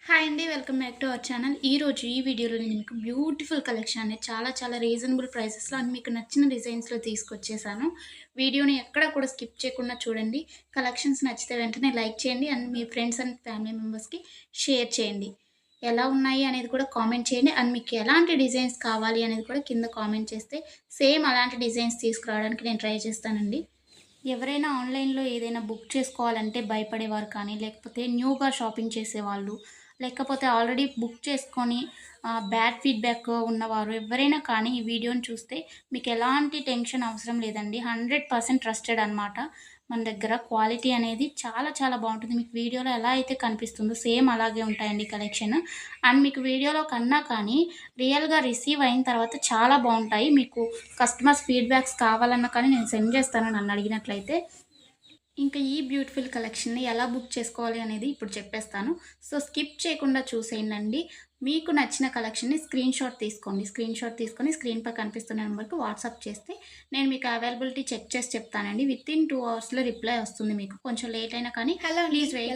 Hi అండి. Welcome back to our channel. ఈరోజు ఈ వీడియోలో నేను మీకు బ్యూటిఫుల్ కలెక్షన్ అనేది చాలా రీజనబుల్ ప్రైసెస్‌లో అండ్ మీకు నచ్చిన డిజైన్స్‌లో తీసుకొచ్చేసాను. వీడియోని ఎక్కడ కూడా స్కిప్ చేయకుండా చూడండి. కలెక్షన్స్ నచ్చితే వెంటనే లైక్ చేయండి and me friends and family మెంబర్స్‌కి షేర్ చేయండి. ఎలా ఉన్నాయి అనేది కూడా కామెంట్ చేయండి. అండ్ మీకు ఎలాంటి డిజైన్స్ కావాలి అనేది కూడా కింద కామెంట్ చేస్తే సేమ్ అలాంటి డిజైన్స్ తీసుకురావడానికి నేను ట్రై చేస్తానండి. ఎవరైనా ఆన్‌లైన్‌లో ఏదైనా బుక్ చేసుకోవాలంటే భయపడేవారు కానీ, లేకపోతే న్యూగా షాపింగ్ చేసేవాళ్ళు, లేకపోతే ఆల్రెడీ బుక్ చేసుకొని బ్యాడ్ ఫీడ్‌బ్యాక్ ఉన్నవారు ఎవరైనా కానీ ఈ వీడియోని చూస్తే మీకు ఎలాంటి టెన్షన్ అవసరం లేదండి. 100% ట్రస్టెడ్ అనమాట. మన దగ్గర క్వాలిటీ అనేది చాలా బావుంటుంది. మీకు వీడియోలో ఎలా అయితే కనిపిస్తుందో సేమ్ అలాగే ఉంటాయండి కలెక్షన్. అండ్ మీకు వీడియోలో కన్నా కానీ రియల్‌గా రిసీవ్ అయిన తర్వాత చాలా బావుంటాయి. మీకు కస్టమర్స్ ఫీడ్‌బ్యాక్స్ కావాలన్నా కానీ నేను సెండ్ చేస్తాను నన్నడిగినట్లయితే. ఇంకా ఈ బ్యూటిఫుల్ కలెక్షన్‌ని ఎలా బుక్ చేసుకోవాలి అనేది ఇప్పుడు చెప్పేస్తాను. సో, స్కిప్ చేయకుండా చూసేయండండి. మీకు నచ్చిన కలెక్షన్‌ని స్క్రీన్‌షాట్ తీసుకోండి. స్క్రీన్‌షాట్ తీసుకొని స్క్రీన్‌పై కనిపిస్తున్న నంబర్‌కి వాట్సాప్ చేస్తే నేను మీకు అవైలబిలిటీ చెక్ చేసి చెప్తానండి. వితిన్ 2 అవర్స్‌లో రిప్లై వస్తుంది మీకు. కొంచెం లేట్ అయినా కానీ హలో అండి. Please wait